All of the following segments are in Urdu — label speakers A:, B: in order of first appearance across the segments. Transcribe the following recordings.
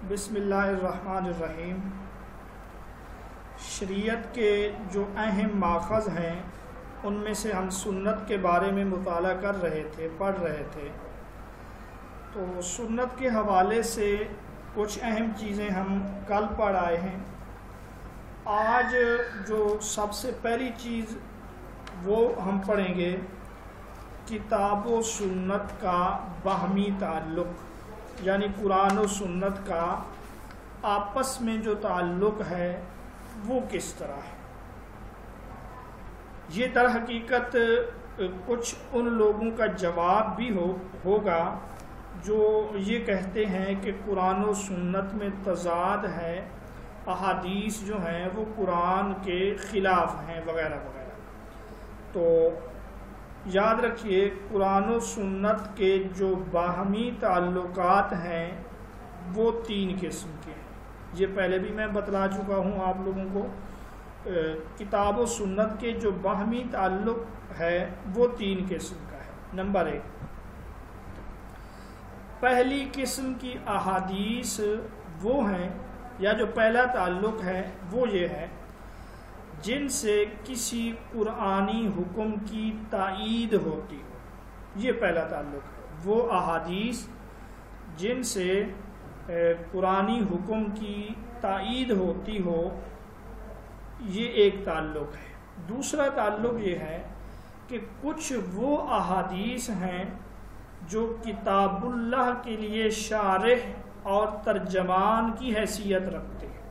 A: بسم اللہ الرحمن الرحیم۔ شریعت کے جو اہم ماخذ ہیں ان میں سے ہم سنت کے بارے میں مطالعہ کر رہے تھے، پڑھ رہے تھے۔ تو سنت کے حوالے سے کچھ اہم چیزیں ہم کل پڑھ آئے ہیں۔ آج جو سب سے پہلی چیز وہ ہم پڑھیں گے، کتاب و سنت کا باہمی تعلق، یعنی قرآن و سنت کا آپس میں جو تعلق ہے وہ کس طرح ہے۔ یہ در حقیقت کچھ ان لوگوں کا جواب بھی ہوگا جو یہ کہتے ہیں کہ قرآن و سنت میں تضاد ہے، احادیث جو ہیں وہ قرآن کے خلاف ہیں وغیرہ وغیرہ۔ تو یاد رکھیے، قرآن و سنت کے جو باہمی تعلقات ہیں وہ 3 قسم کے ہیں۔ یہ پہلے بھی میں بتلا چکا ہوں آپ لوگوں کو۔ کتاب و سنت کے جو باہمی تعلق ہے وہ 3 قسم کا ہے۔ نمبر 1، پہلی قسم کی احادیث وہ ہیں، یا جو پہلا تعلق ہے وہ یہ ہے، جن سے کسی قرآنی حکم کی تائید ہوتی ہو۔ یہ پہلا تعلق ہے، وہ احادیث جن سے قرآنی حکم کی تائید ہوتی ہو، یہ ایک تعلق ہے۔ دوسرا تعلق یہ ہے کہ کچھ وہ احادیث ہیں جو کتاب اللہ کے لیے شارح اور ترجمان کی حیثیت رکھتے ہیں،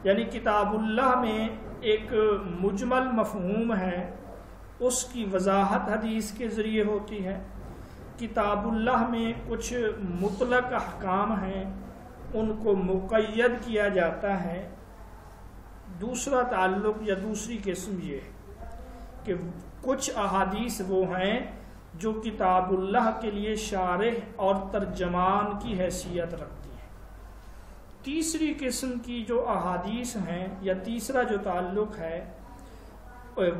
A: یعنی کتاب اللہ میں ایک مجمل مفہوم ہے، اس کی وضاحت حدیث کے ذریعے ہوتی ہے۔ کتاب اللہ میں کچھ مطلق احکام ہیں، ان کو مقید کیا جاتا ہے۔ دوسرا تعلق یا دوسری قسم یہ ہے کہ کچھ احادیث وہ ہیں جو کتاب اللہ کے لیے شارح اور ترجمان کی حیثیت رکھتی ہیں۔ تیسری قسم کی جو احادیث ہیں، یا تیسرا جو تعلق ہے،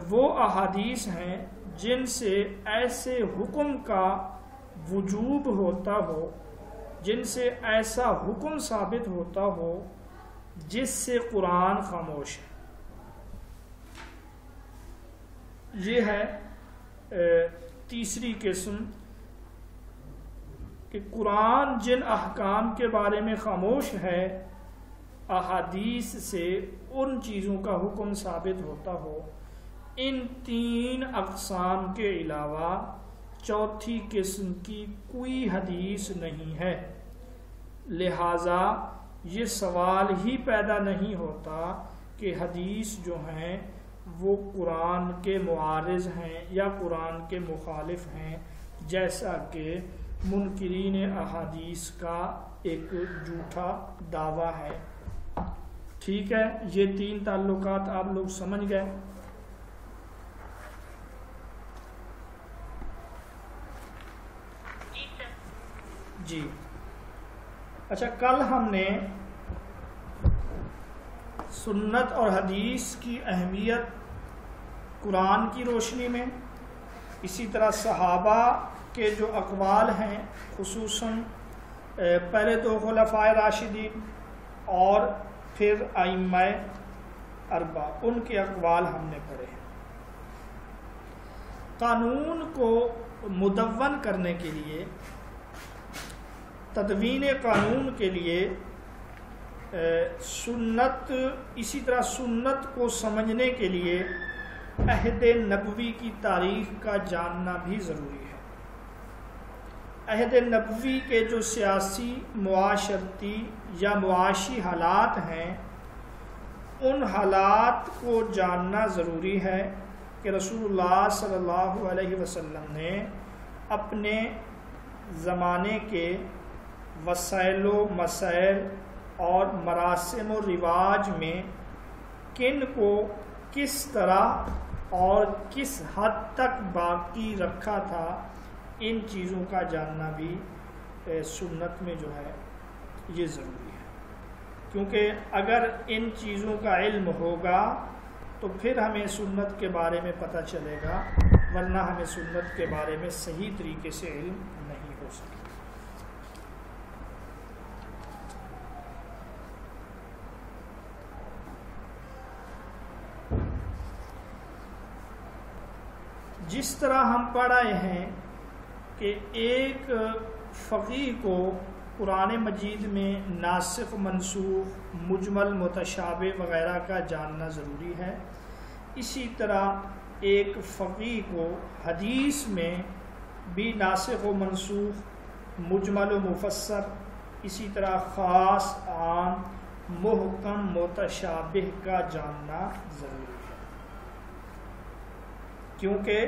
A: وہ احادیث ہیں جن سے ایسے حکم کا وجوب ہوتا ہو، جن سے ایسا حکم ثابت ہوتا ہو جس سے قرآن خاموش ہے۔ یہ ہے تیسری قسم کہ قرآن جن احکام کے بارے میں خاموش ہے، احادیث سے ان چیزوں کا حکم ثابت ہوتا ہو۔ ان 3 اقسام کے علاوہ چوتھی قسم کی کوئی حدیث نہیں ہے۔ لہٰذا یہ سوال ہی پیدا نہیں ہوتا کہ حدیث جو ہیں وہ قرآن کے معارض ہیں یا قرآن کے مخالف ہیں، جیسا کہ منکرین احادیث کا ایک جھوٹا دعویٰ ہے۔ ٹھیک ہے، یہ 3 تعلقات آپ لوگ سمجھ گئے۔ جی اچھا، کل ہم نے سنت اور حدیث کی اہمیت قرآن کی روشنی میں، اسی طرح صحابہ کے جو اقوال ہیں، خصوصاً پہلے 2 خلفائے راشدین اور پھر ائمہ 4، ان کے اقوال ہم نے پڑھے ہیں۔ قانون کو مدون کرنے کے لیے، تدوین قانون کے لیے سنت، اسی طرح سنت کو سمجھنے کے لیے عہد نبوی کی تاریخ کا جاننا بھی ضروری ہے۔ عہد نبوی کے جو سیاسی، معاشرتی یا معاشی حالات ہیں، ان حالات کو جاننا ضروری ہے کہ رسول اللہ صلی اللہ علیہ وسلم نے اپنے زمانے کے وسائل و مسائل اور مراسم و رواج میں کن کو کس طرح اور کس حد تک باقی رکھا تھا، ان چیزوں کا جاننا بھی سنت میں جو ہے یہ ضروری ہے۔ کیونکہ اگر ان چیزوں کا علم ہوگا تو پھر ہمیں سنت کے بارے میں پتہ چلے گا، ورنہ ہمیں سنت کے بارے میں صحیح طریقے سے علم نہیں ہو سکتا۔ جس طرح ہم پڑھ رہے ہیں کہ ایک فقیہ کو قرآن مجید میں ناسخ منسوخ مجمل متشابہ وغیرہ کا جاننا ضروری ہے، اسی طرح ایک فقیہ کو حدیث میں بھی ناسخ و منسوخ مجمل و مفسر، اسی طرح خاص عام محکم متشابہ کا جاننا ضروری ہے، کیونکہ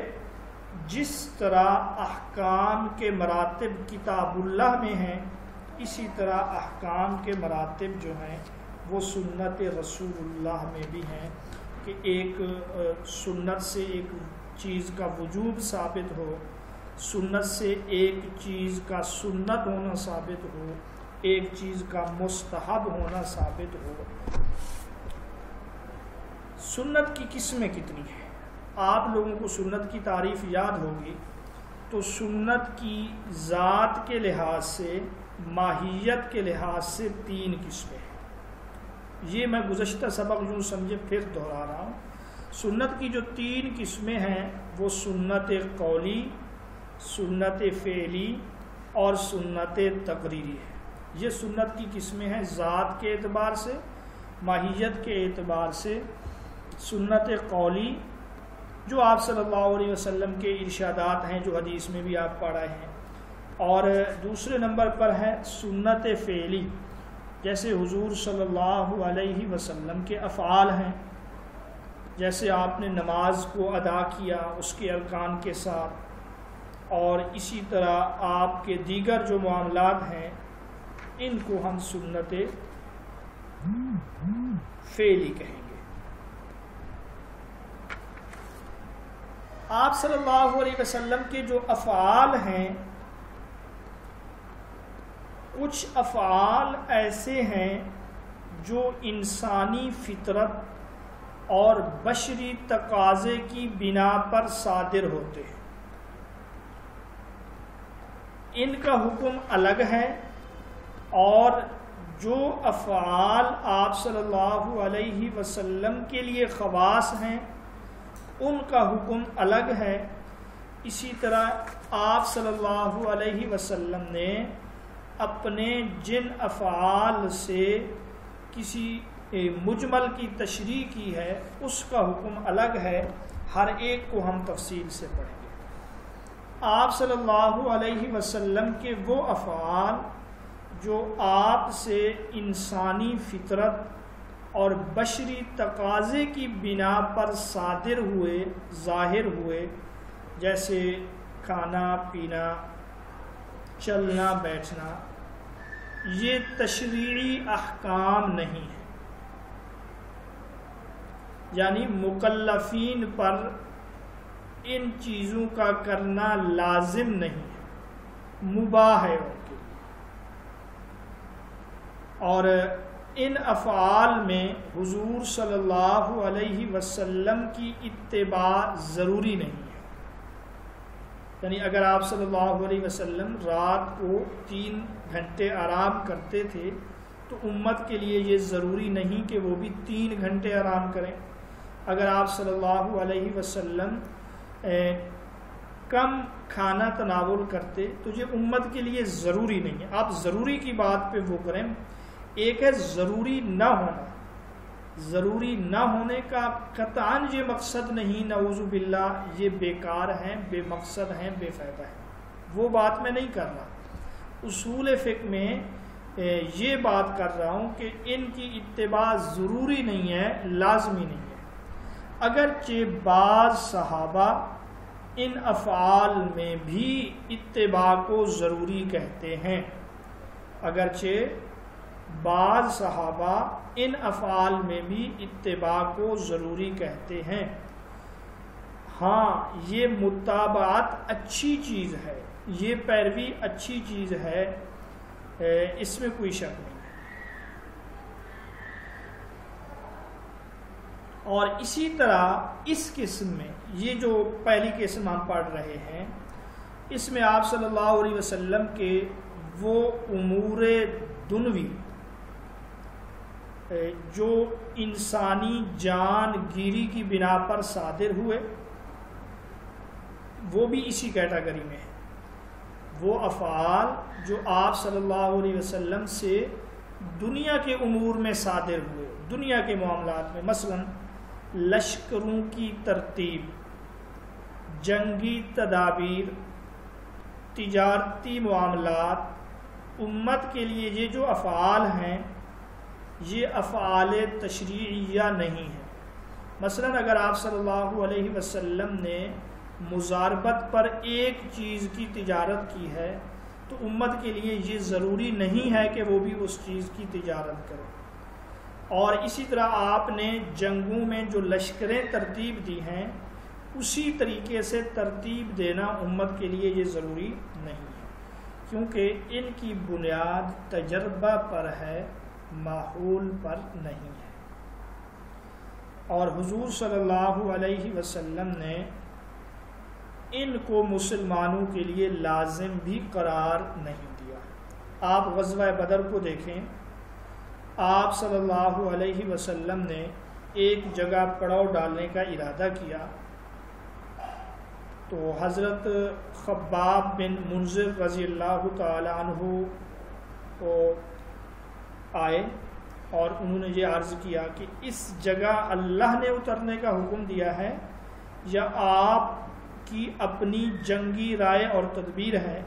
A: جس طرح احکام کے مراتب کتاب اللہ میں ہیں، اسی طرح احکام کے مراتب جو ہیں وہ سنت رسول اللہ میں بھی ہیں، کہ ایک سنت سے ایک چیز کا وجوب ثابت ہو، سنت سے ایک چیز کا سنت ہونا ثابت ہو، ایک چیز کا مستحب ہونا ثابت ہو۔ سنت کی قسمیں کتنی ہیں؟ آپ لوگوں کو سنت کی تعریف یاد ہوگی، تو سنت کی ذات کے لحاظ سے، ماہیت کے لحاظ سے 3 قسمیں ہیں۔ یہ میں گزشتہ سبق یوں سمجھے پھر دہرا رہا ہوں۔ سنت کی جو 3 قسمیں ہیں وہ سنت قولی، سنت فعلی اور سنت تقریری ہے۔ یہ سنت کی قسمیں ہیں ذات کے اعتبار سے، ماہیت کے اعتبار سے۔ سنت قولی جو آپ صلی اللہ علیہ وسلم کے ارشادات ہیں، جو حدیث میں بھی آپ پڑھ رہے ہیں، اور دوسرے نمبر پر ہے سنت فعلی، جیسے حضور صلی اللہ علیہ وسلم کے افعال ہیں، جیسے آپ نے نماز کو ادا کیا اس کے ارکان کے ساتھ، اور اسی طرح آپ کے دیگر جو معاملات ہیں ان کو ہم سنت فعلی کہیں گے۔ آپ صلی اللہ علیہ وسلم کے جو افعال ہیں، کچھ افعال ایسے ہیں جو انسانی فطرت اور بشری تقاضے کی بنا پر صادر ہوتے ہیں، ان کا حکم الگ ہے، اور جو افعال آپ صلی اللہ علیہ وسلم کے لیے خواص ہیں ان کا حکم الگ ہے۔ اسی طرح آپ صلی اللہ علیہ وسلم نے اپنے جن افعال سے کسی مجمل کی تشریح کی ہے اس کا حکم الگ ہے، ہر ایک کو ہم تفصیل سے پڑھیں گے۔ آپ صلی اللہ علیہ وسلم کے وہ افعال جو آپ سے انسانی فطرت اور بشری تقاضے کی بنا پر صادر ہوئے، ظاہر ہوئے، جیسے کھانا پینا، چلنا بیٹھنا، یہ تشریعی احکام نہیں ہے، یعنی مکلفین پر ان چیزوں کا کرنا لازم نہیں ہے، مباح ہے ان کے لیے۔ اور ان افعال میں حضور صلی اللہ علیہ وسلم کی اتباع ضروری نہیں ہے، یعنی اگر آپ صلی اللہ علیہ وسلم رات کو 3 گھنٹے آرام کرتے تھے تو امت کے لیے یہ ضروری نہیں کہ وہ بھی 3 گھنٹے آرام کریں۔ اگر آپ صلی اللہ علیہ وسلم کم کھانا تناول کرتے تو یہ امت کے لیے ضروری نہیں ہے۔ آپ ضروری کی بات پہ وہ کریں۔ ایک ہے ضروری نہ ہونا، ضروری نہ ہونے کا قطعاً یہ مقصد نہیں، نعوذ باللہ یہ بیکار ہیں، بے مقصد ہیں، بے فائدہ ہیں، وہ بات میں نہیں کر رہا۔ اصول فقہ میں یہ بات کر رہا ہوں کہ ان کی اتباع ضروری نہیں ہے، لازمی نہیں ہے، اگرچہ بعض صحابہ ان افعال میں بھی اتباع کو ضروری کہتے ہیں، اگرچہ بعض صحابہ ان افعال میں بھی اتباع کو ضروری کہتے ہیں۔ ہاں، یہ متابعت اچھی چیز ہے، یہ پیروی اچھی چیز ہے، اس میں کوئی شک نہیں ہے۔ اور اسی طرح اس قسم میں، یہ جو پہلی قسم ہم پڑھ رہے ہیں، اس میں آپ صلی اللہ علیہ وسلم کے وہ امور دنوی جو انسانی جان گیری کی بنا پر صادر ہوئے، وہ بھی اسی کیٹیگری میں ہے۔ وہ افعال جو آپ صلی اللہ علیہ وسلم سے دنیا کے امور میں صادر ہوئے، دنیا کے معاملات میں، مثلا لشکروں کی ترتیب، جنگی تدابیر، تجارتی معاملات، امت کے لیے یہ جو افعال ہیں یہ افعال تشریعیہ نہیں ہیں۔ مثلا اگر آپ صلی اللہ علیہ وسلم نے مضاربت پر ایک چیز کی تجارت کی ہے تو امت کے لیے یہ ضروری نہیں ہے کہ وہ بھی اس چیز کی تجارت کرے، اور اسی طرح آپ نے جنگوں میں جو لشکریں ترتیب دی ہیں اسی طریقے سے ترتیب دینا امت کے لیے یہ ضروری نہیں ہے، کیونکہ ان کی بنیاد تجربہ پر ہے، ماحول پر نہیں ہے۔ اور حضور صلی اللہ علیہ وسلم نے ان کو مسلمانوں کے لیے لازم بھی قرار نہیں دیا۔ آپ غزوہ بدر کو دیکھیں، آپ صلی اللہ علیہ وسلم نے ایک جگہ پڑاؤ ڈالنے کا ارادہ کیا تو حضرت خباب بن منذر رضی اللہ تعالی عنہ کو آئے اور انہوں نے یہ عرض کیا کہ اس جگہ اللہ نے اترنے کا حکم دیا ہے یا آپ کی اپنی جنگی رائے اور تدبیر ہے؟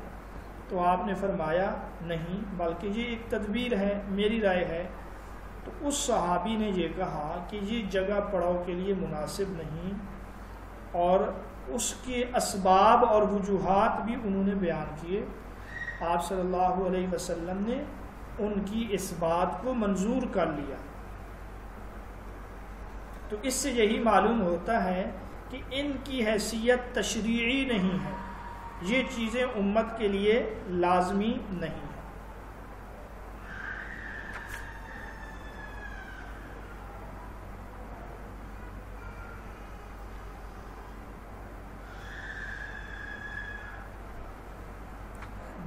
A: تو آپ نے فرمایا نہیں، بلکہ یہ ایک تدبیر ہے، میری رائے ہے۔ تو اس صحابی نے یہ کہا کہ یہ جگہ پڑاؤ کے لیے مناسب نہیں، اور اس کے اسباب اور وجوہات بھی انہوں نے بیان کیے۔ آپ صلی اللہ علیہ وسلم نے ان کی اس بات کو منظور کر لیا۔ تو اس سے یہی معلوم ہوتا ہے کہ ان کی حیثیت تشریعی نہیں ہے، یہ چیزیں امت کے لیے لازمی نہیں ہیں۔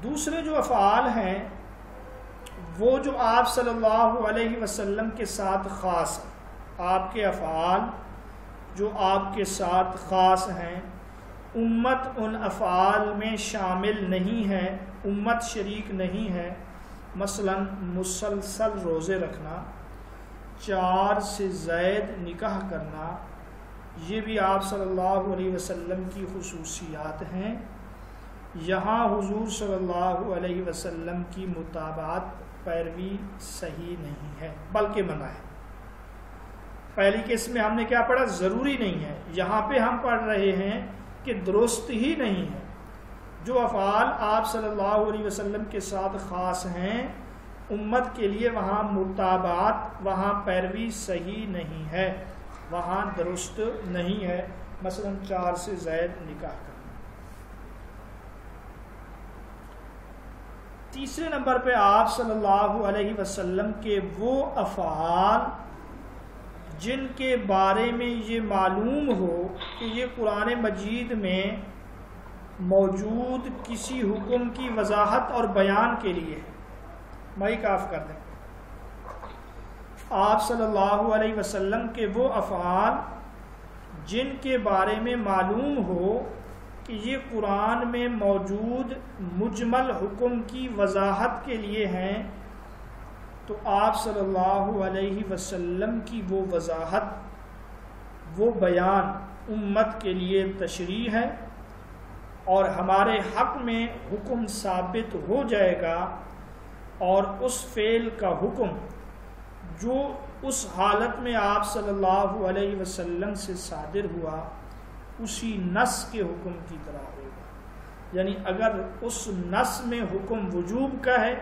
A: دوسرے جو افعال ہیں وہ جو آپ صلی اللہ علیہ وسلم کے ساتھ خاص ہیں، آپ کے افعال جو آپ کے ساتھ خاص ہیں، امت ان افعال میں شامل نہیں ہے، امت شریک نہیں ہے۔ مثلا مسلسل روزے رکھنا، 4 سے زائد نکاح کرنا، یہ بھی آپ صلی اللہ علیہ وسلم کی خصوصیات ہیں۔ یہاں حضور صلی اللہ علیہ وسلم کی مطابعت پیروی صحیح نہیں ہے بلکہ منع ہے۔ پہلی قسم میں ہم نے کیا پڑھا؟ ضروری نہیں ہے۔ یہاں پہ ہم پڑھ رہے ہیں کہ درست ہی نہیں ہے۔ جو افعال آپ صلی اللہ علیہ وسلم کے ساتھ خاص ہیں، امت کے لیے وہاں مطابعت، وہاں پیروی صحیح نہیں ہے، وہاں درست نہیں ہے۔ مثلا 4 سے زائد نکاح کرنا۔ تیسرے نمبر پہ آپ صلی اللہ علیہ وسلم کے وہ افعال جن کے بارے میں یہ معلوم ہو کہ یہ قرآن مجید میں موجود کسی حکم کی وضاحت اور بیان کے لیے ہے۔ مائی کاف کر دیں۔ آپ صلی اللہ علیہ وسلم کے وہ افعال جن کے بارے میں معلوم ہو کہ یہ قرآن میں موجود مجمل حکم کی وضاحت کے لیے ہیں، تو آپ صلی اللہ علیہ وسلم کی وہ وضاحت، وہ بیان امت کے لیے تشریح ہے، اور ہمارے حق میں حکم ثابت ہو جائے گا، اور اس فعل کا حکم جو اس حالت میں آپ صلی اللہ علیہ وسلم سے صادر ہوا اسی نص کے حکم کی طرح ہوگا۔ یعنی اگر اس نص میں حکم وجوب کا ہے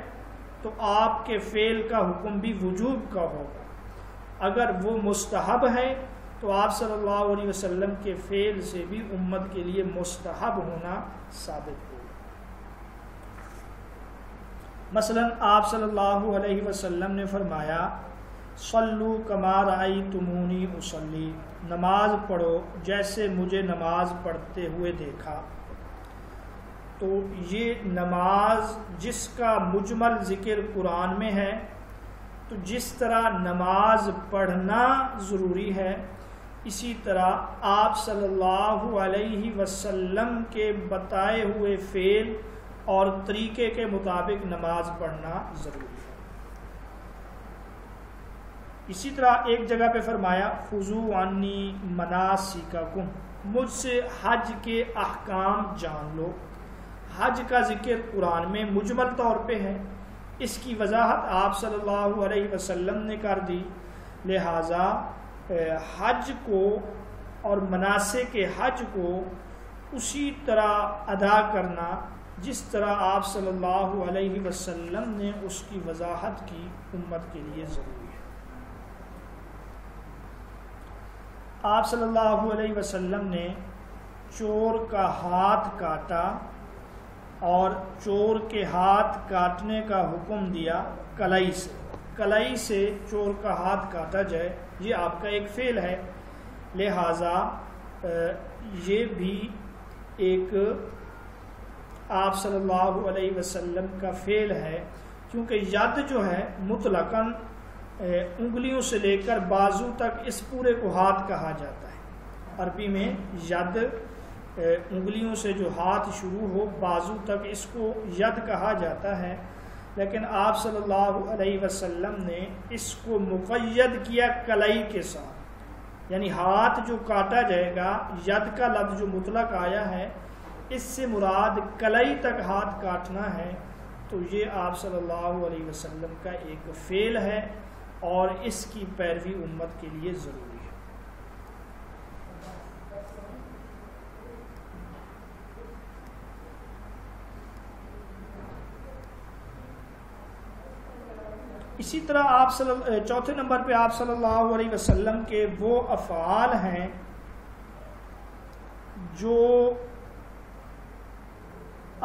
A: تو آپ کے فعل کا حکم بھی وجوب کا ہوگا، اگر وہ مستحب ہے تو آپ صلی اللہ علیہ وسلم کے فعل سے بھی امت کے لیے مستحب ہونا ثابت ہوگا۔ مثلا آپ صلی اللہ علیہ وسلم نے فرمایا صلو کما رأیتمونی اصلی، نماز پڑھو جیسے مجھے نماز پڑھتے ہوئے دیکھا۔ تو یہ نماز جس کا مجمل ذکر قرآن میں ہے، تو جس طرح نماز پڑھنا ضروری ہے اسی طرح آپ صلی اللہ علیہ وسلم کے بتائے ہوئے فعل اور طریقے کے مطابق نماز پڑھنا ضروری ہے۔ اسی طرح ایک جگہ پہ فرمایا خذوا عنی مناسککم، مجھ سے حج کے احکام جان لو۔ حج کا ذکر قرآن میں مجمل طور پہ ہے، اس کی وضاحت آپ صلی اللہ علیہ وسلم نے کر دی، لہٰذا حج کو اور مناسک حج کو اسی طرح ادا کرنا جس طرح آپ صلی اللہ علیہ وسلم نے اس کی وضاحت کی، امت کے لیے ضروری ہے۔ آپ صلی اللہ علیہ وسلم نے چور کا ہاتھ کاٹا اور چور کے ہاتھ کاٹنے کا حکم دیا کلائی سے چور کا ہاتھ کاٹا جائے، یہ آپ کا ایک فعل ہے، لہٰذا یہ بھی ایک آپ صلی اللہ علیہ وسلم کا فعل ہے، کیونکہ ید جو ہے مطلقاً انگلیوں سے لے کر بازو تک اس پورے کو ہاتھ کہا جاتا ہے۔ عربی میں ید انگلیوں سے جو ہاتھ شروع ہو بازو تک اس کو ید کہا جاتا ہے، لیکن آپ صلی اللہ علیہ وسلم نے اس کو مقید کیا کلائی کے ساتھ، یعنی ہاتھ جو کاٹا جائے گا، ید کا لفظ جو مطلق آیا ہے اس سے مراد کلائی تک ہاتھ کاٹنا ہے، تو یہ آپ صلی اللہ علیہ وسلم کا ایک فعل ہے اور اس کی پیروی امت کے لیے ضروری ہے۔ اسی طرح چوتھے نمبر پہ آپ صلی اللہ علیہ وسلم کے وہ افعال ہیں جو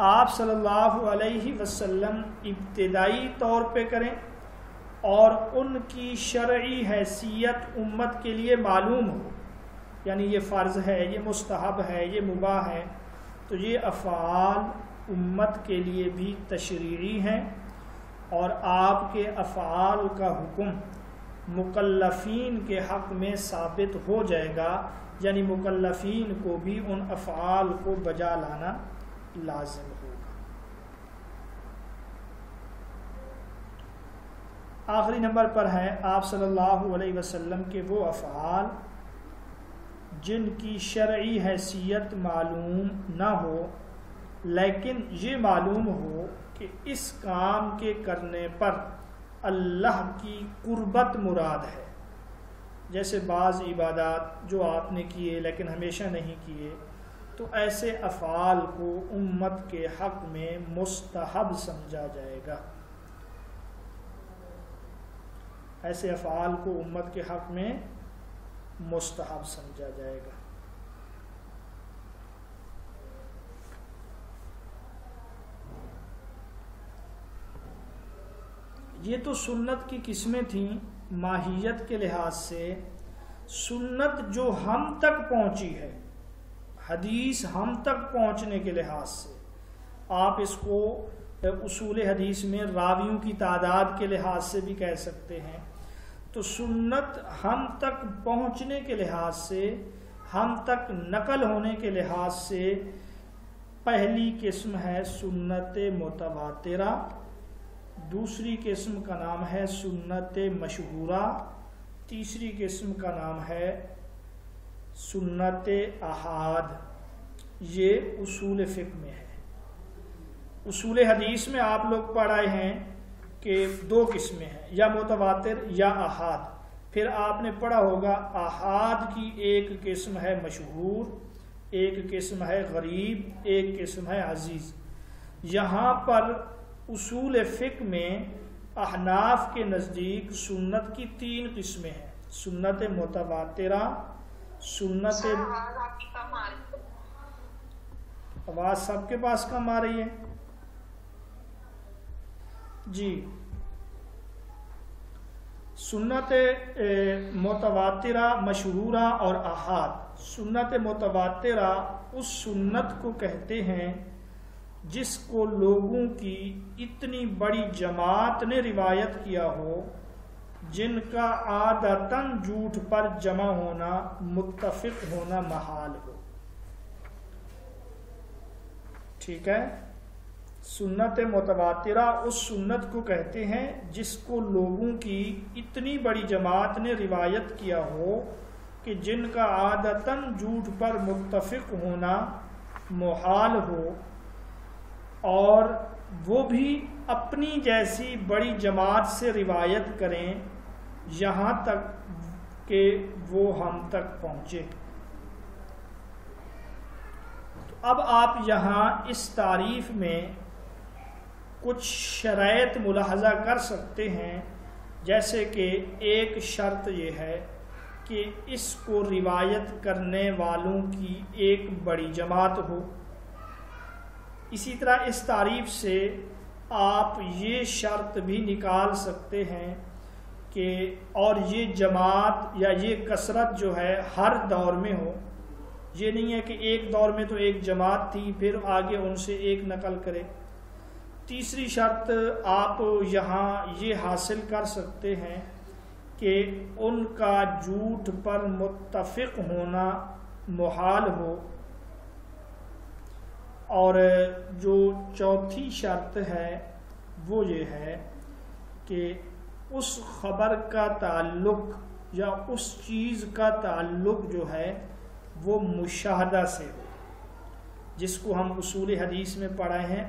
A: آپ صلی اللہ علیہ وسلم ابتدائی طور پہ کریں اور ان کی شرعی حیثیت امت کے لیے معلوم ہو، یعنی یہ فرض ہے، یہ مستحب ہے، یہ مباح ہے، تو یہ افعال امت کے لیے بھی تشریعی ہیں، اور آپ کے افعال کا حکم مکلفین کے حق میں ثابت ہو جائے گا، یعنی مکلفین کو بھی ان افعال کو بجا لانا لازم ہوگا۔ آخری نمبر پر ہے آپ صلی اللہ علیہ وسلم کے وہ افعال جن کی شرعی حیثیت معلوم نہ ہو لیکن یہ معلوم ہو کہ اس کام کے کرنے پر اللہ کی قربت مراد ہے، جیسے بعض عبادات جو آپ نے کیے لیکن ہمیشہ نہیں کیے، تو ایسے افعال کو امت کے حق میں مستحب سمجھا جائے گا، ایسے افعال کو امت کے حق میں مستحب سمجھا جائے گا۔ یہ تو سنت کی قسمیں تھیں ماہیت کے لحاظ سے۔ سنت جو ہم تک پہنچی ہے، حدیث ہم تک پہنچنے کے لحاظ سے، آپ اس کو اصول حدیث میں راویوں کی تعداد کے لحاظ سے بھی کہہ سکتے ہیں، تو سنت ہم تک پہنچنے کے لحاظ سے، ہم تک نقل ہونے کے لحاظ سے پہلی قسم ہے سنت متواترہ، دوسری قسم کا نام ہے سنت مشہورہ، تیسری قسم کا نام ہے سنت احاد۔ یہ اصول فقہ میں ہے۔ اصول حدیث میں آپ لوگ پڑھ آئے ہیں کہ دو قسمیں ہیں، یا متواتر یا احاد، پھر آپ نے پڑھا ہوگا احاد کی ایک قسم ہے مشہور، ایک قسم ہے غریب، ایک قسم ہے عزیز۔ یہاں پر اصول فقہ میں احناف کے نزدیک سنت کی تین قسمیں ہیں، سنت متواترہ، سنت آواز سب کے پاس کم آ رہی ہے جی، سنت متواترہ، مشہورہ اور احاد۔ سنت متواترہ اس سنت کو کہتے ہیں جس کو لوگوں کی اتنی بڑی جماعت نے روایت کیا ہو جن کا عادتاً جھوٹ پر جمع ہونا متفق ہونا محال ہو. ٹھیک ہے. سنت متواترہ اس سنت کو کہتے ہیں جس کو لوگوں کی اتنی بڑی جماعت نے روایت کیا ہو کہ جن کا عادتاً جھوٹ پر متفق ہونا محال ہو، اور وہ بھی اپنی جیسی بڑی جماعت سے روایت کریں یہاں تک کہ وہ ہم تک پہنچے. تو اب آپ یہاں اس تعریف میں کچھ شرائط ملاحظہ کر سکتے ہیں، جیسے کہ ایک شرط یہ ہے کہ اس کو روایت کرنے والوں کی ایک بڑی جماعت ہو. اسی طرح اس تعریف سے آپ یہ شرط بھی نکال سکتے ہیں کہ اور یہ جماعت یا یہ کثرت جو ہے ہر دور میں ہو. یہ نہیں ہے کہ ایک دور میں تو ایک جماعت تھی پھر آگے ان سے ایک نقل کرے. تیسری شرط آپ یہاں یہ حاصل کر سکتے ہیں کہ ان کا جھوٹ پر متفق ہونا محال ہو. اور جو چوتھی شرط ہے وہ یہ ہے کہ اس خبر کا تعلق یا اس چیز کا تعلق جو ہے وہ مشاہدہ سے ہو، جس کو ہم اصول حدیث میں پڑھے ہیں